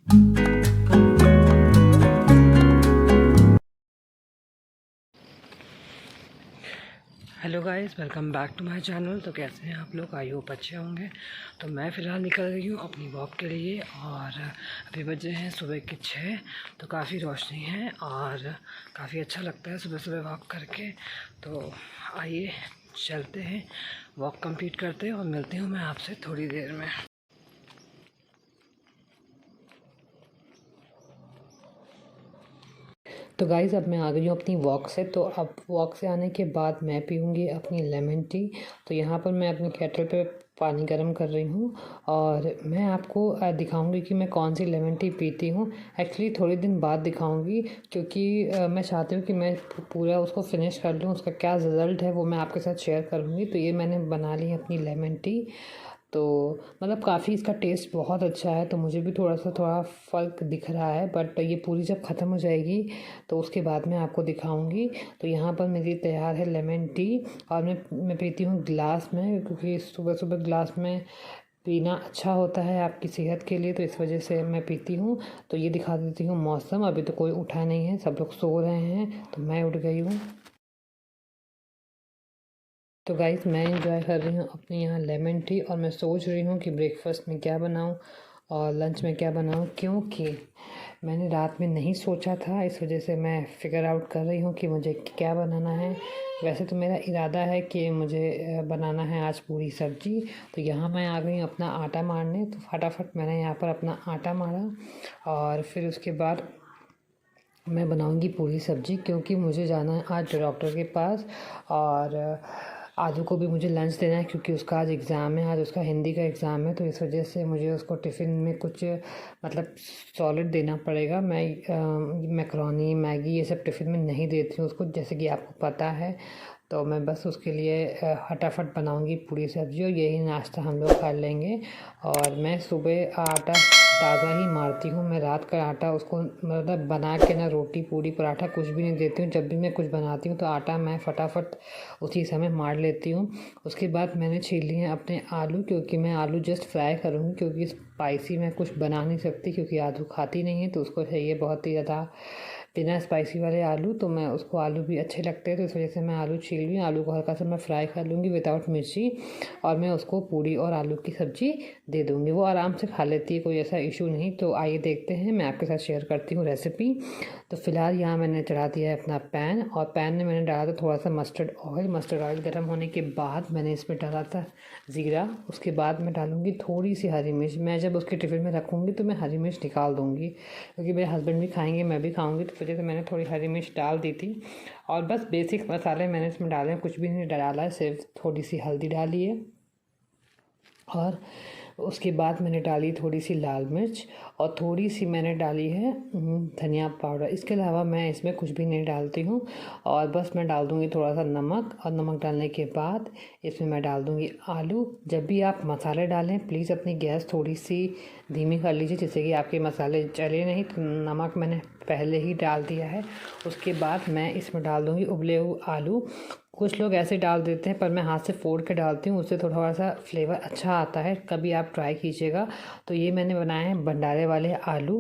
Hello guys, welcome back to my channel. तो कैसे हैं आप लोग? आई होप अच्छे होंगे। तो मैं फ़िलहाल निकल रही हूँ अपनी वॉक के लिए और अभी बजे हैं सुबह के 6। तो काफ़ी रोशनी है और काफ़ी अच्छा लगता है सुबह सुबह वॉक करके। तो आइए चलते हैं, वॉक कंप्लीट करते हैं और मिलती हूँ मैं आपसे थोड़ी देर में। तो गाइज़ अब मैं आ गई हूँ अपनी वॉक से। तो अब वॉक से आने के बाद मैं पीऊँगी अपनी लेमन टी। तो यहाँ पर मैं अपनी केटल पे पानी गर्म कर रही हूँ और मैं आपको दिखाऊंगी कि मैं कौन सी लेमन टी पीती हूँ। एक्चुअली थोड़े दिन बाद दिखाऊंगी क्योंकि मैं चाहती हूँ कि मैं पूरा उसको फिनिश कर लूँ। उसका क्या रिज़ल्ट है वो मैं आपके साथ शेयर करूँगी। तो ये मैंने बना ली है अपनी लेमन टी। तो मतलब काफ़ी इसका टेस्ट बहुत अच्छा है। तो मुझे भी थोड़ा फ़र्क दिख रहा है, बट ये पूरी जब ख़त्म हो जाएगी तो उसके बाद मैं आपको दिखाऊंगी। तो यहाँ पर मेरी तैयार है लेमन टी और मैं पीती हूँ गिलास में, क्योंकि सुबह सुबह गिलास में पीना अच्छा होता है आपकी सेहत के लिए। तो इस वजह से मैं पीती हूँ। तो ये दिखा देती हूँ मौसम। अभी तो कोई उठा नहीं है, सब लोग सो रहे हैं, तो मैं उठ गई हूँ। तो गाइस मैं इंजॉय कर रही हूँ अपने यहाँ लेमन टी और मैं सोच रही हूँ कि ब्रेकफास्ट में क्या बनाऊँ और लंच में क्या बनाऊँ, क्योंकि मैंने रात में नहीं सोचा था। इस वजह से मैं फ़िगर आउट कर रही हूँ कि मुझे क्या बनाना है। वैसे तो मेरा इरादा है कि मुझे बनाना है आज पूरी सब्ज़ी। तो यहाँ मैं आ गई अपना आटा मारने। तो फटाफट मैंने यहाँ पर अपना आटा मारा और फिर उसके बाद मैं बनाऊंगी पूरी सब्ज़ी, क्योंकि मुझे जाना है आज डॉक्टर के पास। और आदू को भी मुझे लंच देना है क्योंकि उसका आज एग्ज़ाम है, आज उसका हिंदी का एग्ज़ाम है। तो इस वजह से मुझे उसको टिफ़िन में कुछ मतलब सॉलिड देना पड़ेगा। मैं मैकरोनी मैगी ये सब टिफ़िन में नहीं देती हूँ उसको, जैसे कि आपको पता है। तो मैं बस उसके लिए फटाफट बनाऊंगी पूरी सब्ज़ी और यही नाश्ता हम लोग कर लेंगे। और मैं सुबह आटा ताज़ा ही मारती हूँ। मैं रात का आटा उसको मतलब बना के ना रोटी पूड़ी पराठा कुछ भी नहीं देती हूँ। जब भी मैं कुछ बनाती हूँ तो आटा मैं फटाफट उसी समय मार लेती हूँ। उसके बाद मैंने छील लिए हैं अपने आलू, क्योंकि मैं आलू जस्ट फ्राई करूँगी, क्योंकि स्पाइसी मैं कुछ बना नहीं सकती क्योंकि आलू खाती नहीं है। तो उसको चाहिए बहुत ही ज़्यादा बिना स्पाइसी वाले आलू। तो मैं उसको आलू भी अच्छे लगते हैं, तो इस वजह से मैं आलू छील रही हूँ। आलू को हल्का सा मैं फ्राई कर लूँगी विदाउट मिर्ची और मैं उसको पूड़ी और आलू की सब्ज़ी दे दूँगी। वो आराम से खा लेती है, कोई ऐसा इशू नहीं। तो आइए देखते हैं, मैं आपके साथ शेयर करती हूँ रेसिपी। तो फ़िलहाल यहाँ मैंने चढ़ा दिया है अपना पैन और पैन में मैंने डाला था थोड़ा सा मस्टर्ड ऑयल। मस्टर्ड ऑयल गर्म होने के बाद मैंने इसमें डाला था ज़ीरा। उसके बाद मैं डालूँगी थोड़ी सी हरी मिर्च। मैं जब उसके टिफ़िन में रखूँगी तो मैं हरी मिर्च निकाल दूँगी, क्योंकि मेरे हस्बैंड भी खाएंगे, मैं भी खाऊँगी। तो वजह से मैंने थोड़ी हरी मिर्च डाल दी थी। और बस बेसिक मसाले मैंने इसमें डाले हैं, कुछ भी नहीं डाला है, सिर्फ थोड़ी सी हल्दी डाली है और उसके बाद मैंने डाली थोड़ी सी लाल मिर्च और थोड़ी सी मैंने डाली है धनिया पाउडर। इसके अलावा मैं इसमें कुछ भी नहीं डालती हूँ। और बस मैं डाल दूँगी थोड़ा सा नमक, और नमक डालने के बाद इसमें मैं डाल दूँगी आलू। जब भी आप मसाले डालें प्लीज़ अपनी गैस थोड़ी सी धीमी कर लीजिए, जिससे कि आपके मसाले जले नहीं। तो नमक मैंने पहले ही डाल दिया है। उसके बाद मैं इसमें डाल दूँगी उबले हुए आलू। कुछ लोग ऐसे डाल देते हैं, पर मैं हाथ से फोड़ के डालती हूँ, उससे थोड़ा सा फ्लेवर अच्छा आता है। कभी आप ट्राई कीजिएगा। तो ये मैंने बनाए हैं भंडारे वाले आलू,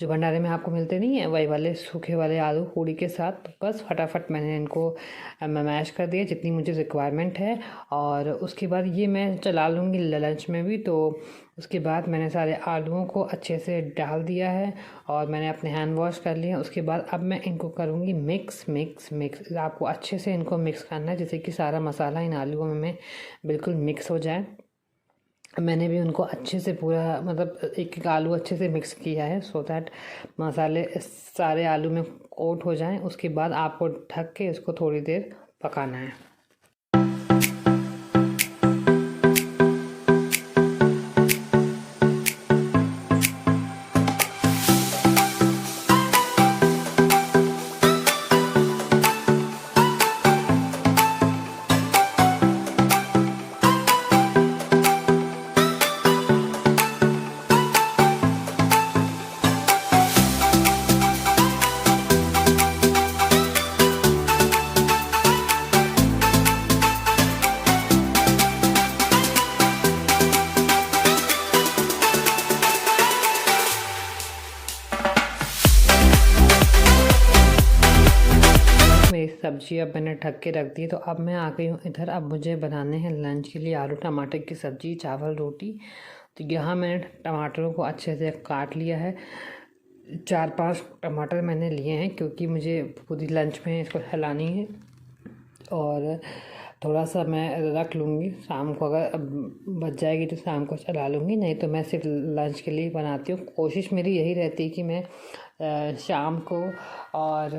जो भंडारे में आपको मिलते नहीं हैं, वही वाले सूखे वाले आलू पूड़ी के साथ। तो बस फटाफट मैंने इनको मैश कर दिया जितनी मुझे रिक्वायरमेंट है। और उसके बाद ये मैं चला लूँगी लंच में भी। तो उसके बाद मैंने सारे आलूओं को अच्छे से डाल दिया है और मैंने अपने हैंड वॉश कर लिए हैं। उसके बाद अब मैं इनको करूँगी मिक्स मिक्स मिक्स। आपको अच्छे से इनको मिक्स करना है, जिससे कि सारा मसाला इन आलूओं में बिल्कुल मिक्स हो जाए। मैंने भी उनको अच्छे से पूरा मतलब एक एक आलू अच्छे से मिक्स किया है, सो दैट मसाले सारे आलू में कोट हो जाएं। उसके बाद आपको ढक के इसको थोड़ी देर पकाना है। सब्ज़ी अब मैंने ढक के रख दी। तो अब मैं आ गई हूँ इधर। अब मुझे बनाने हैं लंच के लिए आलू टमाटर की सब्ज़ी, चावल, रोटी। तो यहाँ मैंने टमाटरों को अच्छे से काट लिया है। 4-5 टमाटर मैंने लिए हैं क्योंकि मुझे पूरी लंच में इसको हिलानी है। और थोड़ा सा मैं रख लूँगी, शाम को अगर बच जाएगी तो शाम को चला लूँगी, नहीं तो मैं सिर्फ लंच के लिए बनाती हूँ। कोशिश मेरी यही रहती है कि मैं शाम को और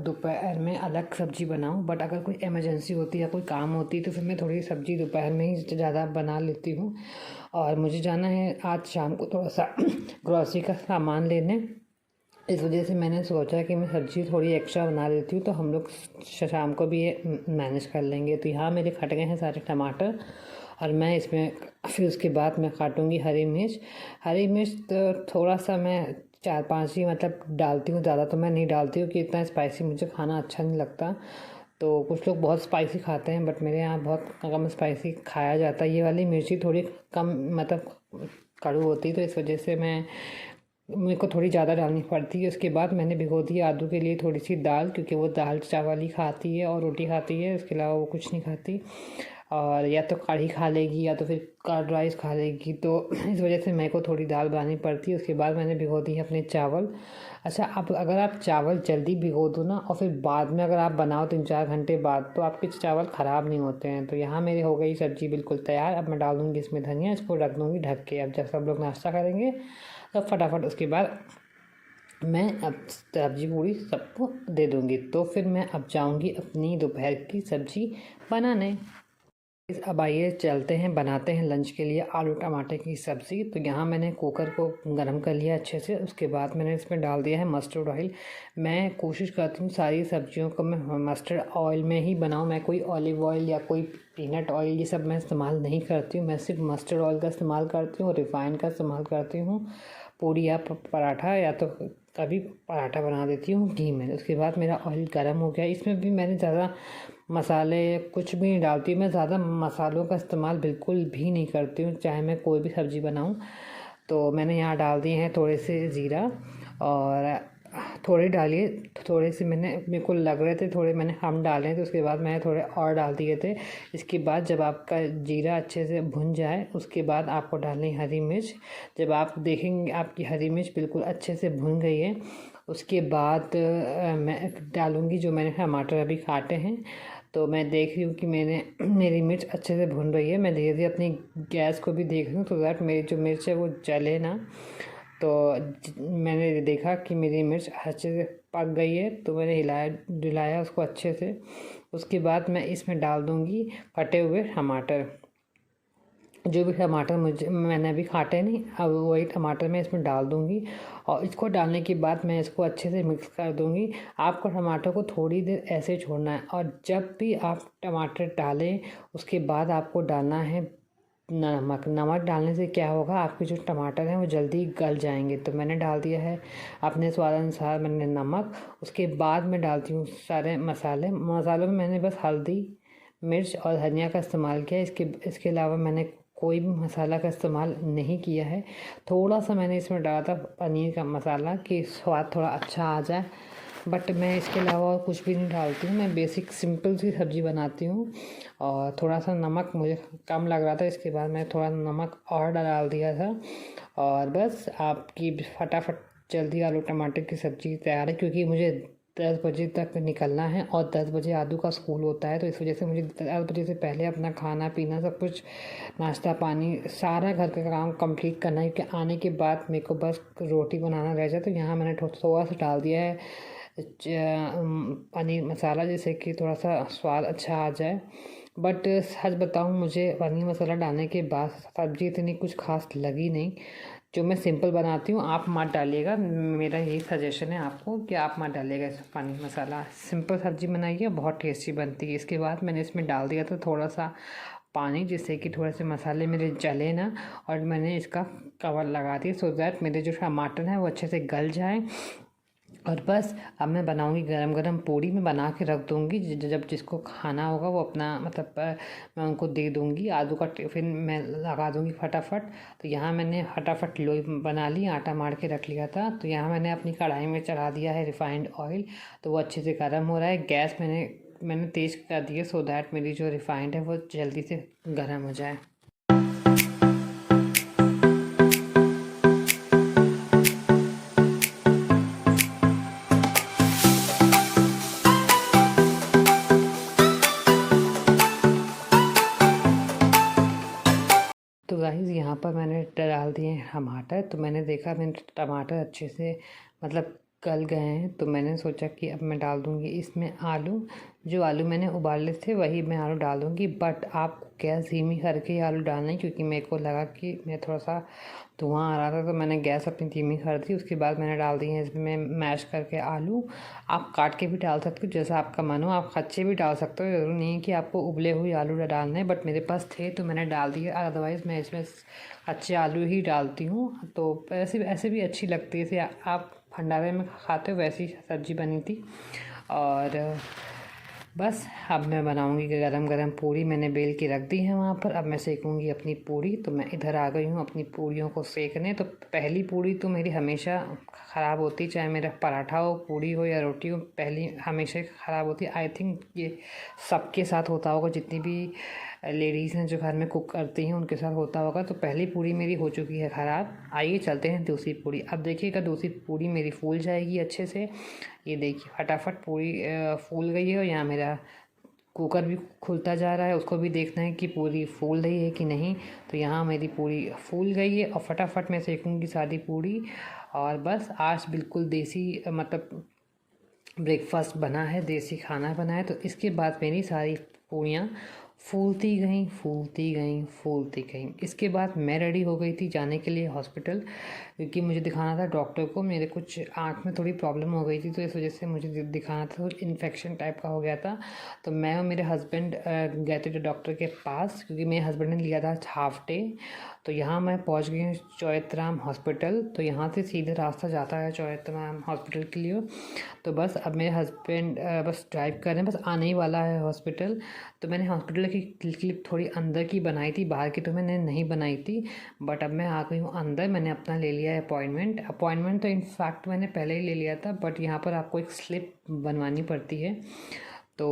दोपहर में अलग सब्ज़ी बनाऊँ। बट अगर कोई इमरजेंसी होती है या कोई काम होती है तो फिर मैं थोड़ी सब्ज़ी दोपहर में ही ज़्यादा बना लेती हूँ। और मुझे जाना है आज शाम को थोड़ा सा ग्रॉसरी का सामान लेने। इस वजह से मैंने सोचा कि मैं सब्ज़ी थोड़ी एक्स्ट्रा बना लेती हूँ तो हम लोग शाम को भी ये मैनेज कर लेंगे। तो यहाँ मेरे कट गए हैं सारे टमाटर और मैं इसमें फिर उसके बाद मैं काटूँगी हरी मिर्च। हरी मिर्च तो थोड़ा सा मैं 4-5 ही मतलब डालती हूँ, ज़्यादा तो मैं नहीं डालती हूँ कि इतना स्पाइसी मुझे खाना अच्छा नहीं लगता। तो कुछ लोग बहुत स्पाइसी खाते हैं बट मेरे यहाँ बहुत कम स्पाइसी खाया जाता है। ये वाली मिर्ची थोड़ी कम मतलब कड़ू होती है तो इस वजह से मेरे को थोड़ी ज़्यादा डालनी पड़ती है। उसके बाद मैंने भिगो दी आदू के लिए थोड़ी सी दाल, क्योंकि वो दाल चावल ही खाती है और रोटी खाती है, उसके अलावा वो कुछ नहीं खाती। और या तो कढ़ी खा लेगी या तो फिर कर्ड राइस खा लेगी, तो इस वजह से मेरे को थोड़ी दाल बनानी पड़ती है। उसके बाद मैंने भिगो दी है अपने चावल। अच्छा, अब अगर आप चावल जल्दी भिगो दो ना और फिर बाद में अगर आप बनाओ 3-4 घंटे बाद तो आपके चावल ख़राब नहीं होते हैं। तो यहाँ मेरी हो गई सब्ज़ी बिल्कुल तैयार। अब मैं डाल दूँगी इसमें धनिया, इसको रख दूँगी ढक के। अब जब सब लोग नाश्ता करेंगे तो फटाफट उसके बाद मैं अब सब्ज़ी पूरी सबको दे दूँगी। तो फिर मैं अब जाऊँगी अपनी दोपहर की सब्ज़ी बनाने। अब आइए चलते हैं, बनाते हैं लंच के लिए आलू टमाटर की सब्ज़ी। तो यहाँ मैंने कुकर को गर्म कर लिया अच्छे से। उसके बाद मैंने इसमें डाल दिया है मस्टर्ड ऑयल। मैं कोशिश करती हूँ सारी सब्जियों को मैं मस्टर्ड ऑयल में ही बनाऊँ। मैं कोई ऑलिव ऑयल या कोई पीनट ऑयल ये सब मैं इस्तेमाल नहीं करती हूँ। मैं सिर्फ मस्टर्ड ऑयल का इस्तेमाल करती हूँ और रिफ़ाइन का इस्तेमाल करती हूँ। पूरी या पराठा या तो कभी पराठा बना देती हूँ घी में। उसके बाद मेरा ऑयल गर्म हो गया। इसमें भी मैंने ज़्यादा मसाले कुछ भी नहीं डालती हूँ। मैं ज़्यादा मसालों का इस्तेमाल बिल्कुल भी नहीं करती हूँ, चाहे मैं कोई भी सब्ज़ी बनाऊँ। तो मैंने यहाँ डाल दिए हैं थोड़े से ज़ीरा, और थोड़े डालिए, थोड़े से मेरे को लग रहे थे थोड़े मैंने कम डाले तो उसके बाद मैंने थोड़े और डाल दिए थे। इसके बाद जब आपका जीरा अच्छे से भुन जाए उसके बाद आपको डालनी हरी मिर्च। जब आप देखेंगे आपकी हरी मिर्च बिल्कुल अच्छे से भुन गई है उसके बाद मैं डालूँगी जो मैंने टमाटर अभी काटे हैं। तो मैं देख रही हूँ कि मेरी मिर्च अच्छे से भुन रही है। मैं धीरे धीरे अपनी गैस को भी देख रही हूँ तो दैट मेरी जो मिर्च है वो जले ना। तो मैंने देखा कि मेरी मिर्च अच्छे से पक गई है तो मैंने डुलाया उसको अच्छे से। उसके बाद मैं इसमें डाल दूँगी कटे हुए टमाटर। जो भी टमाटर मैंने अभी काटे नहीं, अब वही टमाटर मैं इसमें डाल दूँगी और इसको डालने के बाद मैं इसको अच्छे से मिक्स कर दूँगी। आपको टमाटर को थोड़ी देर ऐसे छोड़ना है और जब भी आप टमाटर डालें उसके बाद आपको डालना है नमक। नमक डालने से क्या होगा, आपके जो टमाटर हैं वो जल्दी गल जाएंगे। तो मैंने डाल दिया है अपने स्वाद अनुसार मैंने नमक। उसके बाद मैं डालती हूँ सारे मसालों में मैंने बस हल्दी, मिर्च और धनिया का इस्तेमाल किया। इसके अलावा मैंने कोई भी मसाला का इस्तेमाल नहीं किया है। थोड़ा सा मैंने इसमें डाला था पनीर का मसाला कि स्वाद थोड़ा अच्छा आ जाए, बट मैं इसके अलावा और कुछ भी नहीं डालती हूँ। मैं बेसिक सिंपल सी सब्ज़ी बनाती हूँ। और थोड़ा सा नमक मुझे कम लग रहा था, इसके बाद मैं थोड़ा नमक और डाल दिया था। और बस आपकी फटाफट जल्दी आलू टमाटर की सब्ज़ी तैयार है, क्योंकि मुझे 10 बजे तक निकलना है और 10 बजे आदू का स्कूल होता है। तो इस वजह से मुझे 10 बजे से पहले अपना खाना पीना सब कुछ नाश्ता पानी सारा घर का काम कंप्लीट करना है, क्योंकि आने के बाद मेरे को बस रोटी बनाना रह जाए। तो यहाँ मैंने थोड़ा सा डाल दिया है पनीर मसाला, जिससे कि थोड़ा सा स्वाद अच्छा आ जाए। बट सच बताऊँ मुझे पनीर मसाला डालने के बाद सब्ज़ी इतनी कुछ खास लगी नहीं। जो मैं सिंपल बनाती हूँ आप मत डालिएगा, मेरा यही सजेशन है आपको कि आप मत डालिएगा इस पनीर मसाला। सिंपल सब्ज़ी बनाइए, बहुत टेस्टी बनती है। इसके बाद मैंने इसमें डाल दिया था थोड़ा सा पानी, जिससे कि थोड़े से मसाले मेरे जले ना, और मैंने इसका कवर लगा दिया सो दैट मेरे जो टमाटर हैं वो अच्छे से गल जाए। और बस अब मैं बनाऊंगी गरम गरम पूड़ी। मैं बना के रख दूंगी, जब जिसको खाना होगा वो अपना मतलब मैं उनको दे दूंगी। आलू का टिफ़िन मैं लगा दूंगी फटाफट। तो यहाँ मैंने फटाफट लोई बना ली, आटा मार के रख लिया था। तो यहाँ मैंने अपनी कढ़ाई में चढ़ा दिया है रिफाइंड ऑयल, तो वो अच्छे से गर्म हो रहा है। गैस मैंने तेज़ कर दी है सो दैट मेरी जो रिफाइंड है वो जल्दी से गर्म हो जाए। तो गाइज़ यहाँ पर मैंने डाल दिए हैं टमाटर। तो मैंने देखा मैंने टमाटर अच्छे से मतलब गल गए हैं, तो मैंने सोचा कि अब मैं डाल दूँगी इसमें आलू। जो आलू मैंने उबाले थे वही मैं आलू डाल दूँगी, बट आप गैस धीमी करके ही आलू डालना है, क्योंकि मेरे को लगा कि मैं थोड़ा सा धुआं आ रहा था, तो मैंने गैस अपनी धीमी कर दी। उसके बाद मैंने डाल दिए हैं इसमें मैश करके आलू। आप काट के भी डाल सकते हो, जैसा आपका मन हो। आप कच्चे भी डाल सकते हो, ज़रूरी नहीं है कि आपको उबले हुए आलू डालने हैं, बट मेरे पास थे तो मैंने डाल दिए। अदरवाइज़ मैं इसमें कच्चे आलू ही डालती हूँ। तो ऐसे भी अच्छी लगती है, जैसे आप भंडारे में खाते हो वैसी सब्ज़ी बनी थी। और बस अब मैं बनाऊंगी गरम गरम पूड़ी। मैंने बेल के रख दी है वहाँ पर। अब मैं सेकूंगी अपनी पूड़ी। तो मैं इधर आ गई हूँ अपनी पूड़ियों को सेकने। तो पहली पूड़ी तो मेरी हमेशा ख़राब होती, चाहे मेरा पराठा हो, पूड़ी हो या रोटी हो, पहली हमेशा ख़राब होती है। आई थिंक ये सबके साथ होता होगा, जितनी भी लेडीज़ हैं जो घर में कुक करती हैं उनके साथ होता होगा। तो पहली पूड़ी मेरी हो चुकी है ख़राब। आइए चलते हैं दूसरी पूड़ी। अब देखिएगा दूसरी पूड़ी मेरी फूल जाएगी अच्छे से। ये देखिए फटाफट पूरी फूल गई है। और यहाँ मेरा कुकर भी खुलता जा रहा है, उसको भी देखना है कि पूरी फूल रही है कि नहीं। तो यहाँ मेरी पूरी फूल गई है और फटाफट मैं सेकूँगी सादी पूड़ी। और बस आज बिल्कुल देसी मतलब ब्रेकफास्ट बना है, देसी खाना बना है। तो इसके बाद मेरी सारी पूड़ियाँ फूलती गईं फूलती गईं फूलती गईं। इसके बाद मैं रेडी हो गई थी जाने के लिए हॉस्पिटल, क्योंकि मुझे दिखाना था डॉक्टर को। मेरे कुछ आँख में थोड़ी प्रॉब्लम हो गई थी, तो इस वजह से मुझे दिखाना था। कुछ इन्फेक्शन टाइप का हो गया था। तो मैं और मेरे हस्बैंड गए थे डॉक्टर के पास, क्योंकि मेरे हस्बैंड ने लिया था हाफ डे। तो यहाँ मैं पहुँच गई हूँ चौयतराम हॉस्पिटल। तो यहाँ से सीधे रास्ता जाता है चौयतराम हॉस्पिटल के लिए। तो बस अब मेरे हस्बैंड बस ड्राइव कर रहे हैं, बस आने ही वाला है हॉस्पिटल। तो मैंने हॉस्पिटल की क्लिप थोड़ी अंदर की बनाई थी, बाहर की तो मैंने नहीं बनाई थी। बट अब मैं आ गई हूँ अंदर। मैंने अपना ले लिया है अपॉइंटमेंट तो इनफैक्ट मैंने पहले ही ले लिया था, बट यहाँ पर आपको एक स्लिप बनवानी पड़ती है। तो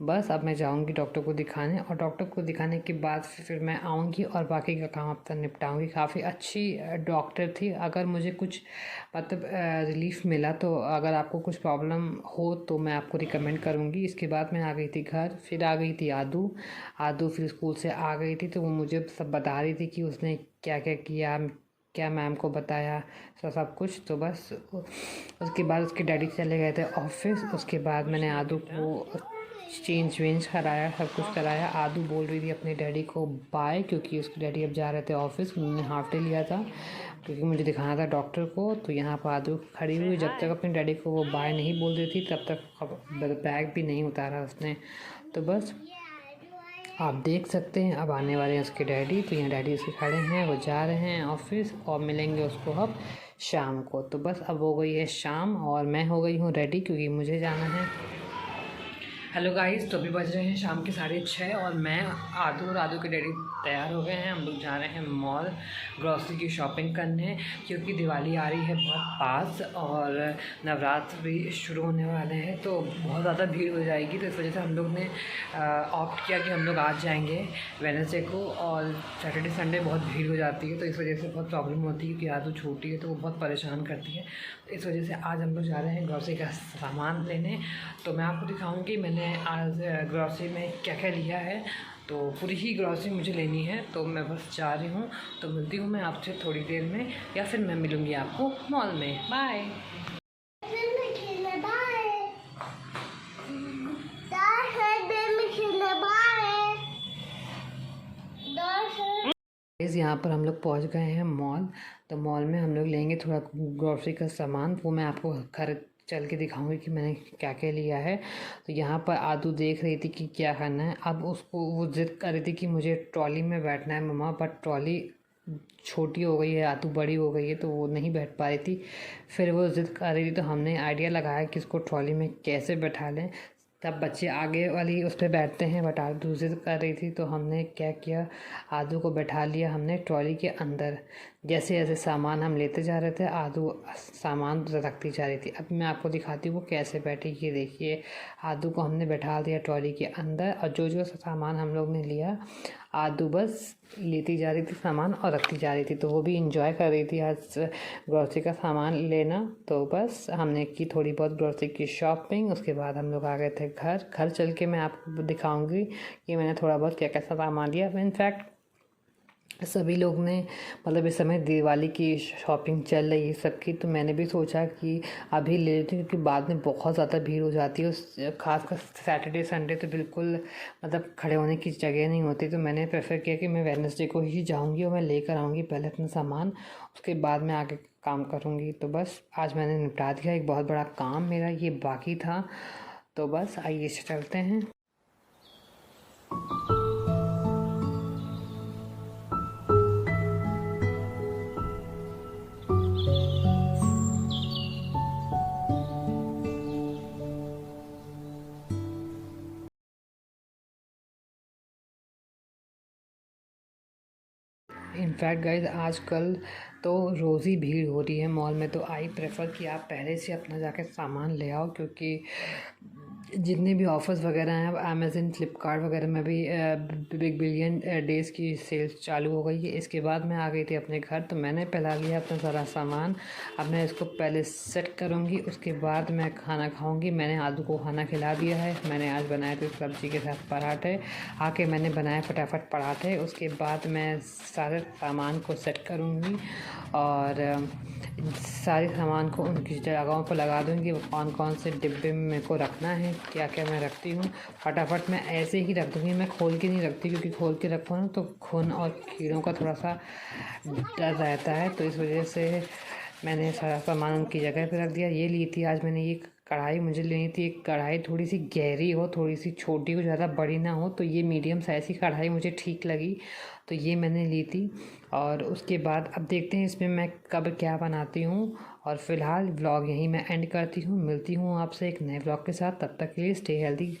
बस अब मैं जाऊंगी डॉक्टर को दिखाने, और डॉक्टर को दिखाने के बाद फिर मैं आऊँगी और बाकी का काम अपना निपटाऊँगी। काफ़ी अच्छी डॉक्टर थी। अगर मुझे कुछ मतलब रिलीफ़ मिला, तो अगर आपको कुछ प्रॉब्लम हो तो मैं आपको रिकमेंड करूँगी। इसके बाद मैं आ गई थी घर। फिर आ गई थी आदू फिर स्कूल से आ गई थी, तो वो मुझे सब बता रही थी कि उसने क्या क्या किया, क्या मैम को बताया, सब कुछ। तो बस उसके बाद उसके डैडी चले गए थे ऑफिस। उसके बाद मैंने आदू को चेंज वेंज कराया, सब कुछ कराया। आदू बोल रही थी अपने डैडी को बाय, क्योंकि उसके डैडी अब जा रहे थे ऑफिस। उन्होंने हाफ डे लिया था, क्योंकि मुझे दिखाना था डॉक्टर को। तो यहाँ पर आदू खड़ी हुई, जब तक अपने डैडी को वो बाय नहीं बोल रही थी तब तक बैग भी नहीं उतारा उसने। तो बस आप देख सकते हैं अब आने वाले हैं उसके डैडी। तो यहाँ डैडी उसके खड़े हैं, वो जा रहे हैं ऑफिस, और मिलेंगे उसको अब शाम को। तो बस अब हो गई है शाम और मैं हो गई हूँ रेडी, क्योंकि मुझे जाना है। हेलो गाइस, तो अभी बज रहे हैं शाम के 6:30 और मैं आदू के डैडी तैयार हो गए हैं। हम लोग जा रहे हैं मॉल ग्रॉसरी की शॉपिंग करने, क्योंकि दिवाली आ रही है बहुत पास और नवरात्र भी शुरू होने वाले हैं। तो बहुत ज़्यादा भीड़ हो जाएगी, तो इस वजह से हम लोग ने ऑप्ट किया कि हम लोग आज जाएंगे वेडनेसडे को। और सैटरडे संडे बहुत भीड़ हो जाती है, तो इस वजह से बहुत प्रॉब्लम होती है, क्योंकि आदू छोटी है तो वो बहुत परेशान करती है। तो इस वजह से आज हम लोग जा रहे हैं ग्रॉसरी का सामान लेने। तो मैं आपको दिखाऊंगी मैंने आज ग्रॉसरी में क्या क्या लिया है। तो पूरी ही ग्रॉसरी मुझे लेनी है, तो मैं बस जा रही हूँ। तो मिलती हूँ मैं आपसे थोड़ी देर में, या फिर मैं मिलूँगी आपको मॉल में। बाय। यहाँ पर हम लोग पहुँच गए हैं मॉल। तो मॉल में हम लोग लेंगे थोड़ा ग्रॉसरी का सामान, वो मैं आपको घर चल के दिखाऊंगी कि मैंने क्या क्या लिया है। तो यहाँ पर आदू देख रही थी कि क्या करना है। अब उसको वो ज़िद कर रही थी कि मुझे ट्रॉली में बैठना है मम्मा, बट ट्रॉली छोटी हो गई है, आदू बड़ी हो गई है, तो वो नहीं बैठ पा रही थी। फिर वो ज़िद कर रही थी, तो हमने आइडिया लगाया कि इसको ट्रॉली में कैसे बैठा लें। तब बच्चे आगे वाली उस पे बैठते हैं, बट आदू ज़िद कर रही थी, तो हमने क्या किया, आदू को बैठा लिया हमने ट्रॉली के अंदर। जैसे जैसे सामान हम लेते जा रहे थे, आदू सामान रखती जा रही थी। अब मैं आपको दिखाती हूँ वो कैसे बैठी। ये देखिए, आदू को हमने बैठा दिया ट्रॉली के अंदर, और जो जो सामान हम लोग ने लिया, आदू बस लेती जा रही थी सामान और रखती जा रही थी। तो वो भी इंजॉय कर रही थी आज ग्रॉसरी का सामान लेना। तो बस हमने की थोड़ी बहुत ग्रॉसरी की शॉपिंग। उसके बाद हम लोग आ गए थे घर। घर चल के मैं आपको दिखाऊंगी कि मैंने थोड़ा बहुत क्या क्या सामान लिया। इनफैक्ट सभी लोग ने, मतलब इस समय दिवाली की शॉपिंग चल रही है सबकी, तो मैंने भी सोचा कि अभी ले लेती हूँ, क्योंकि बाद में बहुत ज़्यादा भीड़ हो जाती है। उस खासकर सैटरडे संडे तो बिल्कुल मतलब खड़े होने की जगह नहीं होती। तो मैंने प्रेफर किया कि मैं वेडनेसडे को ही जाऊँगी और मैं लेकर आऊँगी पहले अपना सामान, उसके बाद मैं आगे काम करूँगी। तो बस आज मैंने निपटा दिया एक बहुत बड़ा काम, मेरा ये बाकी था। तो बस आइए चलते हैं। इनफैक्ट गाइज आजकल तो रोज़ ही भीड़ हो रही है मॉल में। तो आई प्रेफर कि आप पहले से अपना जाके सामान ले आओ, क्योंकि जितने भी ऑफ़र्स वगैरह हैं, अब अमेज़न फ्लिपकार्ट वगैरह में भी बिग बिलियन डेज़ की सेल्स चालू हो गई है। इसके बाद मैं आ गई थी अपने घर, तो मैंने फैला लिया अपना सारा सामान। अब मैं इसको पहले सेट करूँगी, उसके बाद मैं खाना खाऊँगी। मैंने आदू को खाना खिला दिया है। मैंने आज बनाए थे सब्ज़ी के साथ पराठे। आके मैंने बनाए फटाफट पराठे। उसके बाद मैं सारे सामान को सेट करूँगी और सारे सामान को उनकी जगहों पर लगा दूँगी। वो कौन कौन से डिब्बे में मेरे को रखना है, क्या क्या मैं रखती हूँ, फटाफट मैं ऐसे ही रख दूँगी। मैं खोल के नहीं रखती, क्योंकि खोल के रखो ना तो खून और कीड़ों का थोड़ा सा डर रहता है। तो इस वजह से मैंने सारा सामान उनकी जगह पे रख दिया। ये ली थी आज मैंने ये कढ़ाई, मुझे लेनी थी एक कढ़ाई थोड़ी सी गहरी हो, थोड़ी सी छोटी हो, ज़्यादा बड़ी ना हो। तो ये मीडियम साइज़ की कढ़ाई मुझे ठीक लगी, तो ये मैंने ली थी। और उसके बाद अब देखते हैं इसमें मैं कब क्या बनाती हूँ। और फ़िलहाल व्लॉग यहीं मैं एंड करती हूँ। मिलती हूँ आपसे एक नए व्लॉग के साथ। तब तक के लिए स्टे हेल्दी।